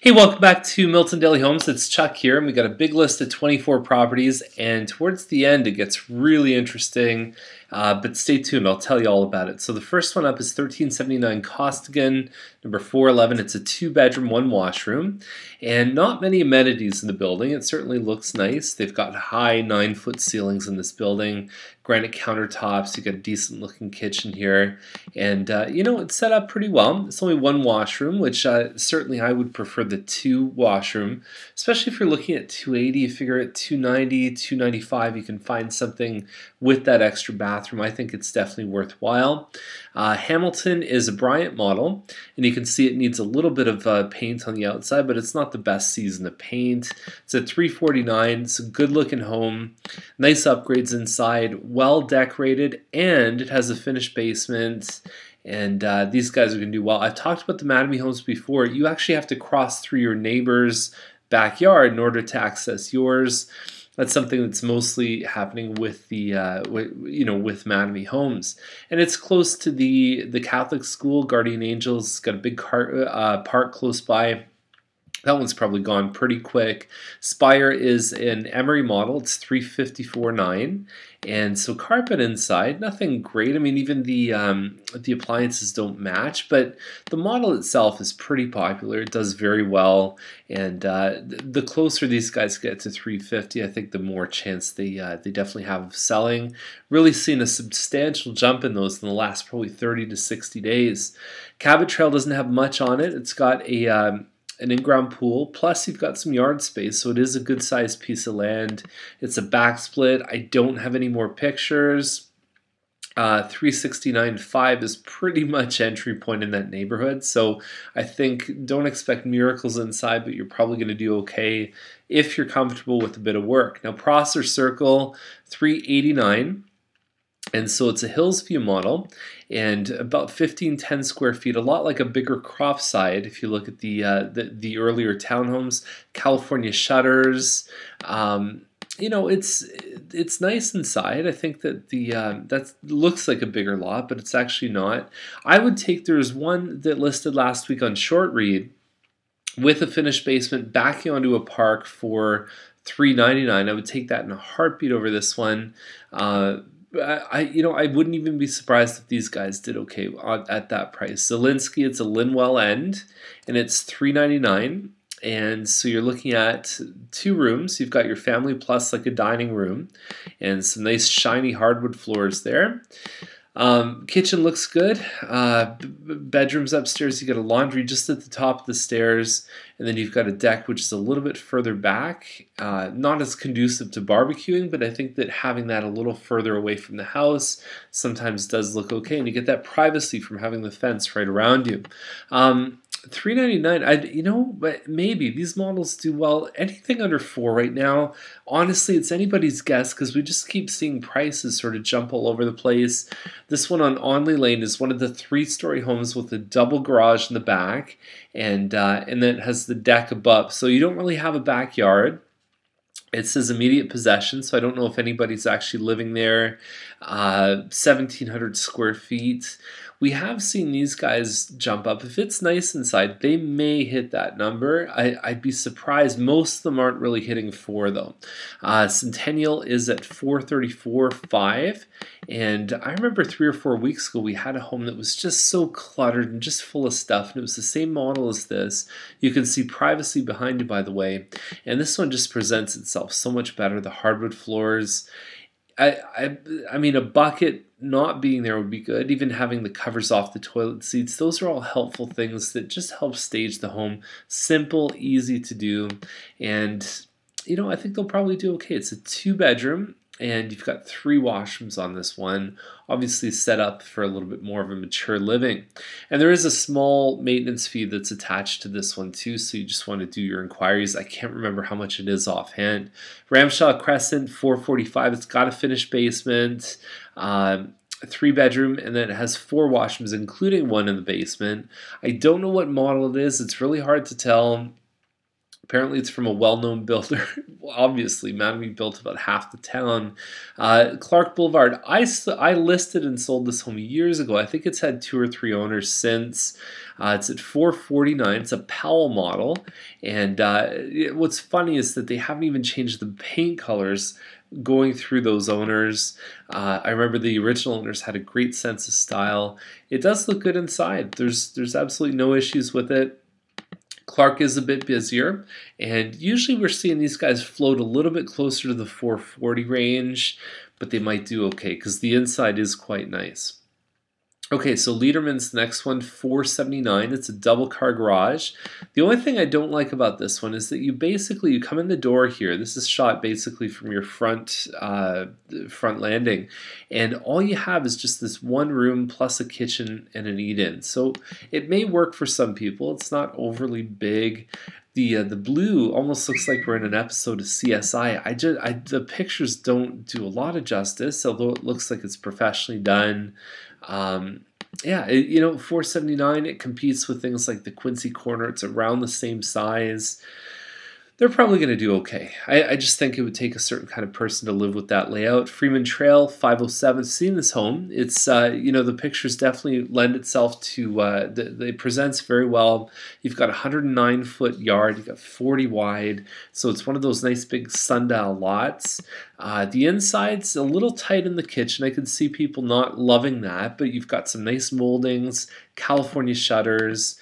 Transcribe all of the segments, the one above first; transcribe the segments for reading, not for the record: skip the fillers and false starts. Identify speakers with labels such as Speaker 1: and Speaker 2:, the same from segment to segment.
Speaker 1: Hey, welcome back to Milton Daily Homes. It's Chuck here, and we got a big list of 24 properties. And towards the end, it gets really interesting. But stay tuned; I'll tell you all about it. So the first one up is 1379 Costigan, number 411. It's a two-bedroom, one washroom, and not many amenities in the building. It certainly looks nice. They've got high 9-foot ceilings in this building, granite countertops. You got a decent-looking kitchen here, and it's set up pretty well. It's only one washroom, which certainly I would prefer the two washroom, especially if you're looking at 280. You figure at 290, 295, you can find something with that extra bathroom. I think it's definitely worthwhile. Hamilton is a Bryant model, and you can see it needs a little bit of paint on the outside, but it's not the best season of paint. It's a 349. It's a good looking home, nice upgrades inside, well decorated, and it has a finished basement. And these guys are going to do well. I've talked about the Mattamy homes before. You actually have to cross through your neighbor's backyard in order to access yours. That's something that's mostly happening with the with Mattamy homes, and it's close to the Catholic school. Guardian Angels got a big park close by. That one's probably gone pretty quick. Spire is an Emery model. It's 354.9, and so carpet inside, nothing great. I mean, even the appliances don't match, but the model itself is pretty popular. It does very well, and the closer these guys get to 350, I think the more chance they definitely have of selling. Really seen a substantial jump in those in the last probably 30 to 60 days. Cabot Trail doesn't have much on it. It's got an in-ground pool, plus you've got some yard space, so it is a good sized piece of land. It's a back split. I don't have any more pictures. 369.5 is pretty much entry point in that neighborhood, so I think don't expect miracles inside, but you're probably going to do okay if you're comfortable with a bit of work. Now Prosser Circle, 389. And so it's a Hills View model, and about 1510 square feet, a lot like a bigger crop side. If you look at the earlier townhomes, California shutters, it's nice inside. I think that that looks like a bigger lot, but it's actually not. I would take, there was one that listed last week on Short Read with a finished basement backing onto a park for $399. I would take that in a heartbeat over this one. I wouldn't even be surprised if these guys did okay at that price. Zelinsky, it's a Linwell End, and it's $399. And so you're looking at two rooms. You've got your family plus like a dining room, and some nice shiny hardwood floors there. Kitchen looks good. Bedrooms upstairs, you got a laundry just at the top of the stairs, and then you've got a deck which is a little bit further back. Not as conducive to barbecuing, but I think that having that a little further away from the house sometimes does look okay, and you get that privacy from having the fence right around you. $399. But maybe these models do well. Anything under $4 right now, honestly, it's anybody's guess because we just keep seeing prices sort of jump all over the place. This one on Onley Lane is one of the 3-story homes with a double garage in the back, and then it has the deck above. So you don't really have a backyard. It says immediate possession, so I don't know if anybody's actually living there. 1,700 square feet. We have seen these guys jump up. If it's nice inside, they may hit that number. I'd be surprised. Most of them aren't really hitting 4 though. Centennial is at 434.5, and I remember 3 or 4 weeks ago we had a home that was just so cluttered and just full of stuff, and it was the same model as this. You can see privacy behind you, by the way, and this one just presents itself so much better. The hardwood floors. I mean, a bucket not being there would be good. Even having the covers off the toilet seats, those are all helpful things that just help stage the home. Simple, easy to do, and I think they'll probably do okay. It's a 2-bedroom, and you've got 3 washrooms on this one, obviously set up for a little bit more of a mature living. And there is a small maintenance fee that's attached to this one too, so you just want to do your inquiries. I can't remember how much it is offhand. Ramshaw Crescent, 445. It's got a finished basement, 3-bedroom, and then it has 4 washrooms, including one in the basement. I don't know what model it is. It's really hard to tell. Apparently, it's from a well-known builder. Obviously, Mattamy built about half the town. Clark Boulevard. I listed and sold this home years ago. I think it's had 2 or 3 owners since. It's at $449. It's a Powell model, and what's funny is that they haven't even changed the paint colors going through those owners. I remember the original owners had a great sense of style. It does look good inside. There's absolutely no issues with it. Clark is a bit busier, and usually we're seeing these guys float a little bit closer to the 440 range, but they might do okay because the inside is quite nice. Okay, so Lederman's the next one, $479. It's a double car garage. The only thing I don't like about this one is that you come in the door here. This is shot basically from your front landing, and all you have is just this one room plus a kitchen and an eat-in. So it may work for some people. It's not overly big. The blue almost looks like we're in an episode of CSI. The pictures don't do a lot of justice, although it looks like it's professionally done. Yeah, $479. It competes with things like the Quincy Corner. It's around the same size. They're probably going to do okay. I just think it would take a certain kind of person to live with that layout. Freeman Trail, 507. Seen this home. It's the pictures definitely lend itself to. It presents very well. You've got a 109-foot yard. You've got 40 wide, so it's one of those nice big sundial lots. The inside's a little tight in the kitchen. I can see people not loving that, but you've got some nice moldings, California shutters.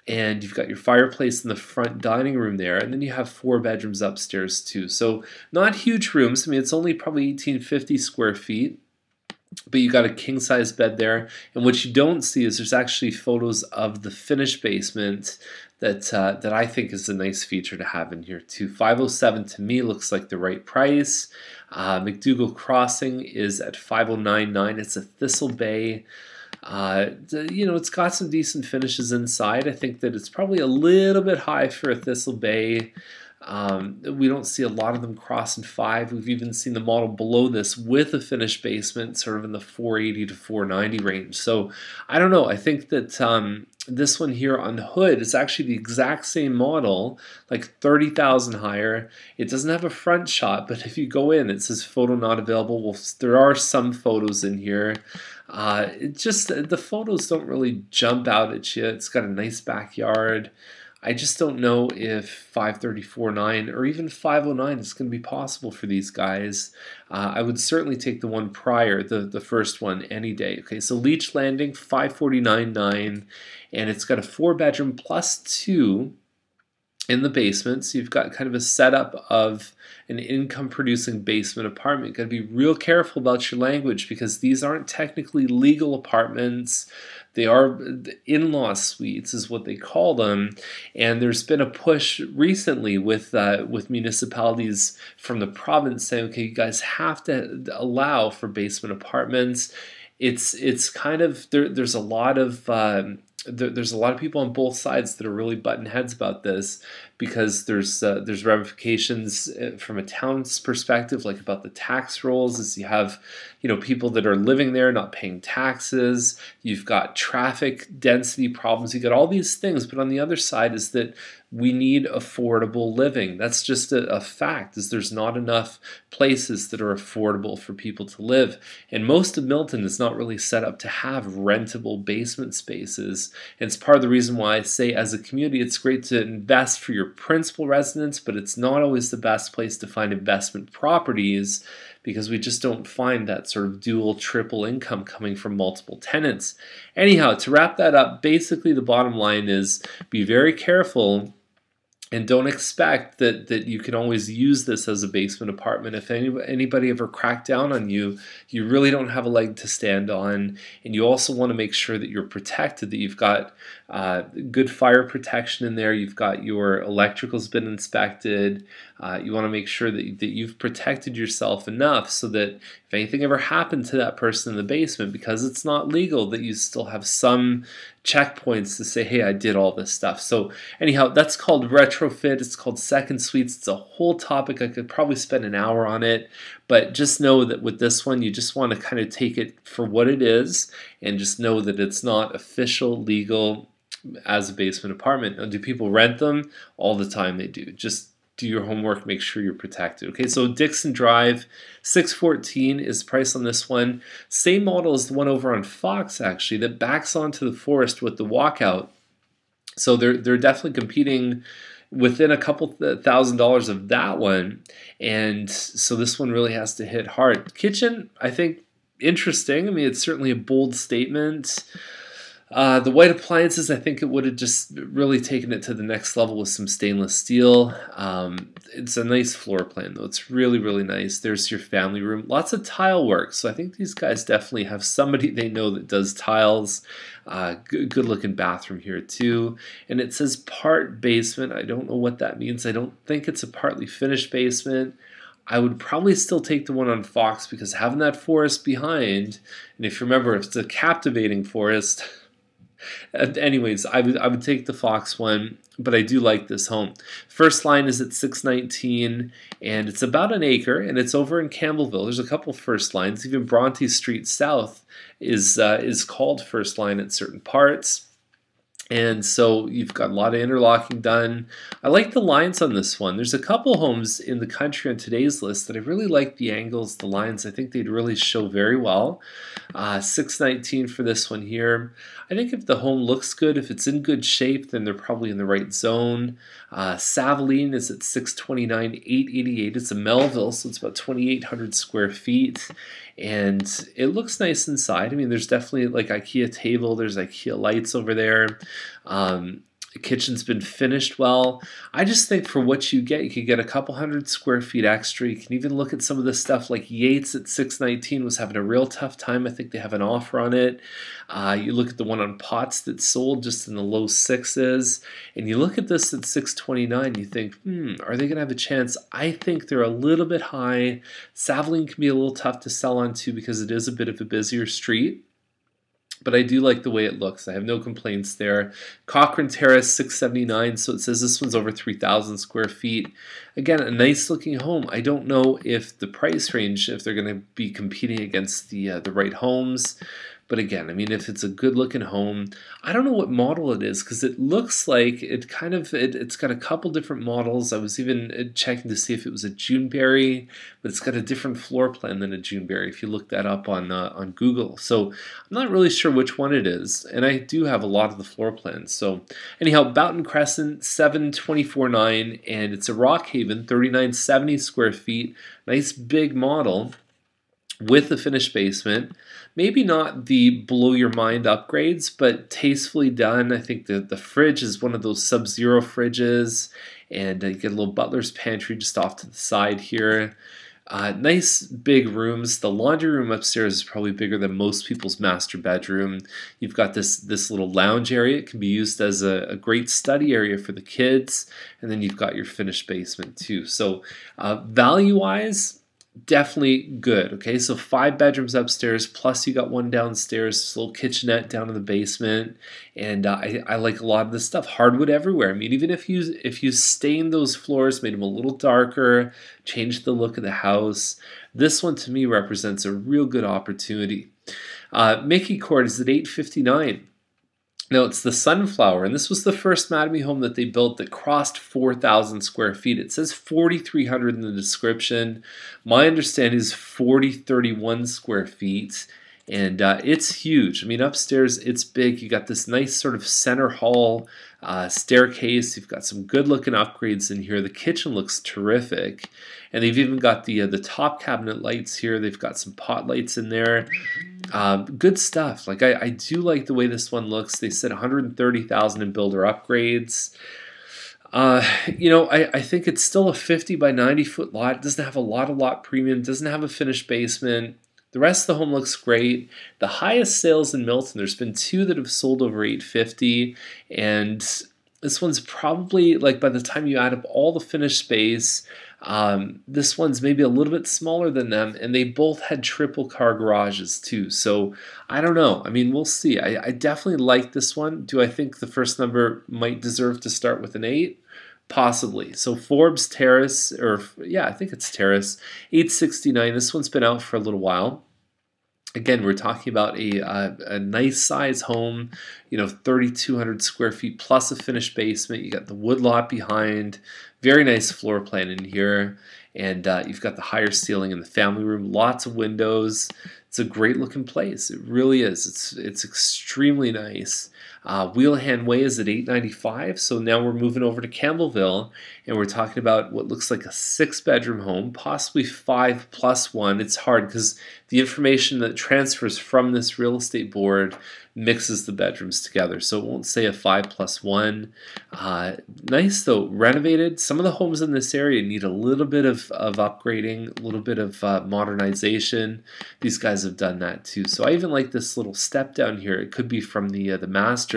Speaker 1: And you've got your fireplace in the front dining room there, and then you have 4 bedrooms upstairs too. So not huge rooms. I mean, it's only probably 1,850 square feet, but you got a king-size bed there. And what you don't see is there's actually photos of the finished basement that I think is a nice feature to have in here too. 507 to me looks like the right price. McDougall Crossing is at 509.9. It's a Thistle Bay. It's got some decent finishes inside. I think that it's probably a little bit high for a Thistle Bay. We don't see a lot of them crossing 5. We've even seen the model below this with a finished basement sort of in the 480 to 490 range. So I don't know. I think that this one here on the hood is actually the exact same model, like 30,000 higher. It doesn't have a front shot, but if you go in, it says photo not available. Well, there are some photos in here. The photos don't really jump out at you. It's got a nice backyard. I just don't know if 534.9 or even 509 is going to be possible for these guys. I would certainly take the one prior, the first one, any day. Okay, so Leech Landing, 549.9, and it's got a 4-bedroom plus 2 in the basement. So you've got kind of a setup of an income-producing basement apartment. You've got to be real careful about your language because these aren't technically legal apartments. They are in-law suites is what they call them, and there's been a push recently with municipalities from the province saying, okay, you guys have to allow for basement apartments. It's kind of there's a lot of there's a lot of people on both sides that are really butting heads about this because there's ramifications from a town's perspective, like about the tax rolls, as you have people that are living there not paying taxes. You've got traffic density problems. You got all these things, but on the other side is that we need affordable living. That's just a fact, is there's not enough places that are affordable for people to live. And most of Milton is not really set up to have rentable basement spaces. And it's part of the reason why I say as a community, it's great to invest for your principal residence, but it's not always the best place to find investment properties because we just don't find that sort of dual, triple income coming from multiple tenants. Anyhow, to wrap that up, basically the bottom line is be very careful and don't expect that you can always use this as a basement apartment. If anybody ever cracked down on you, you really don't have a leg to stand on. And you also want to make sure that you're protected, that you've got good fire protection in there. You've got your electrical's been inspected. You want to make sure that you've protected yourself enough so that if anything ever happened to that person in the basement, because it's not legal, that you still have some checkpoints to say, hey, I did all this stuff. So anyhow, that's called retrofit. It's called second suites. It's a whole topic. I could probably spend an hour on it, but just know that with this one, you just want to kind of take it for what it is and just know that it's not official, legal, as a basement apartment. Now, do people rent them? All the time they do. Just do your homework, make sure you're protected. Okay, so Dixon Drive, 614 is the price on this one. Same model as the one over on Fox, actually, that backs onto the forest with the walkout. So they're definitely competing within a couple $1,000s of that one, and so this one really has to hit hard. Kitchen, I think, interesting. I mean, it's certainly a bold statement. The white appliances, I think it would have just really taken it to the next level with some stainless steel. It's a nice floor plan, though. It's really, really nice. There's your family room. Lots of tile work. So I think these guys definitely have somebody they know that does tiles. Good looking bathroom here, too. And it says part basement. I don't know what that means. I don't think it's a partly finished basement. I would probably still take the one on Fox because having that forest behind, and if you remember, if it's a captivating forest. Anyways, I would take the Fox one, but I do like this home. First line is at 619, and it's about an acre, and it's over in Campbellville. There's a couple first lines. Even Bronte Street South is called first line at certain parts. And so you've got a lot of interlocking done. I like the lines on this one. There's a couple homes in the country on today's list that I really like the angles, the lines. I think they'd really show very well. 619 for this one here. I think if the home looks good, if it's in good shape, then they're probably in the right zone. Savaline is at 629, 888. It's a Melville, so it's about 2,800 square feet. And it looks nice inside. I mean, there's definitely like IKEA table. There's IKEA lights over there. The kitchen's been finished well. I just think for what you could get a couple hundred square feet extra. You can even look at some of the stuff like Yates at 619 was having a real tough time. I think they have an offer on it. You look at the one on Potts that sold just in the low sixes, and you look at this at 629, you think, are they going to have a chance? I think they're a little bit high. Savaline can be a little tough to sell on too because it is a bit of a busier street. But I do like the way it looks. I have no complaints there. Cochrane Terrace, 679. So it says this one's over 3,000 square feet. Again, a nice looking home. I don't know if the price range, if they're going to be competing against the right homes. But again, I mean, if it's a good looking home, I don't know what model it is because it looks like it's got a couple different models. I was even checking to see if it was a Juneberry, but it's got a different floor plan than a Juneberry if you look that up on Google. So I'm not really sure which one it is, and I do have a lot of the floor plans. So anyhow, Boughton Crescent, 724.9, and it's a Rockhaven, 3,970 square feet. Nice big model with a finished basement. Maybe not the blow your mind upgrades, but tastefully done. I think the fridge is one of those Sub-Zero fridges, and you get a little butler's pantry just off to the side here. Nice big rooms. The laundry room upstairs is probably bigger than most people's master bedroom. You've got this little lounge area. It can be used as a great study area for the kids, and then you've got your finished basement too. So value-wise, definitely good. Okay, so 5 bedrooms upstairs, plus you got one downstairs, this little kitchenette down in the basement, and I like a lot of this stuff. Hardwood everywhere. I mean, even if you stained those floors, made them a little darker, changed the look of the house, this one to me represents a real good opportunity. Mickey Court is at 859. Now, it's the Sunflower, and this was the first Mattamy home that they built that crossed 4,000 square feet. It says 4,300 in the description. My understanding is 4,031 square feet, and it's huge. I mean, upstairs, it's big. You got this nice sort of center hall staircase. You've got some good-looking upgrades in here. The kitchen looks terrific, and they've even got the top cabinet lights here. They've got some pot lights in there. Good stuff. Like I do like the way this one looks. They said 130,000 in builder upgrades. I think it's still a 50 by 90 foot lot. It doesn't have a lot of lot premium. It doesn't have a finished basement. The rest of the home looks great. The highest sales in Milton, there's been 2 that have sold over 850, and this one's probably, like, by the time you add up all the finished space, this one's maybe a little bit smaller than them, and they both had triple car garages too. So I don't know. I mean, we'll see. I definitely like this one. Do I think the first number might deserve to start with an 8? Possibly. So Forbes Terrace, I think it's Terrace, 869. This one's been out for a little while. Again, we're talking about a nice size home, 3,200 square feet plus a finished basement. You got the wood lot behind, very nice floor plan in here, and you've got the higher ceiling in the family room, lots of windows. It's a great looking place. It really is. It's extremely nice. Wheelhand Way is at $895, so now we're moving over to Campbellville, and we're talking about what looks like a 6-bedroom home, possibly 5 plus 1. It's hard because the information that transfers from this real estate board mixes the bedrooms together, so it won't say a 5 plus 1. Nice though, renovated. Some of the homes in this area need a little bit of upgrading, a little bit of modernization. These guys have done that too. So I even like this little step down here. It could be from the master.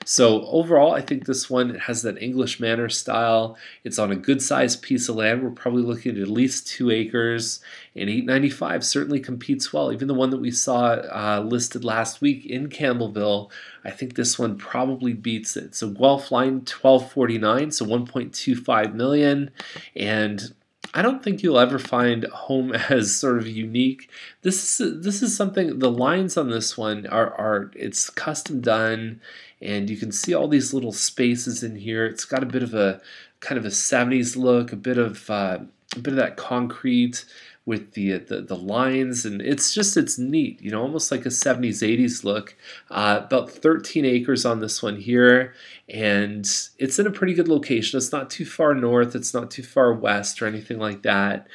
Speaker 1: So overall, I think this one has that English manor style. It's on a good sized piece of land. We're probably looking at least 2 acres, and $895 certainly competes well. Even the one that we saw listed last week in Campbellville, I think this one probably beats it. So Guelph line $1,249, so $1.25 million, and I don't think you'll ever find a home as sort of unique. This is something. The lines on this one are it's custom done, and you can see all these little spaces in here. It's got a bit of a kind of a 70s look, a bit of that concrete with the lines, and it's neat, almost like a 70s 80s look. About 13 acres on this one here, and it's in a pretty good location. It's not too far north, it's not too far west or anything like that.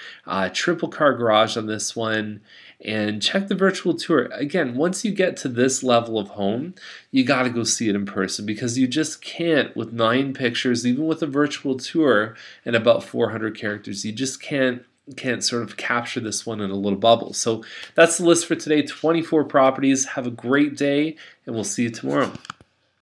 Speaker 1: Triple car garage on this one. And check the virtual tour. Again, once you get to this level of home, you got to go see it in person, because you just can't, with 9 pictures, even with a virtual tour and about 400 characters, you just can't sort of capture this one in a little bubble. So that's the list for today. 24 properties. Have a great day, and we'll see you tomorrow.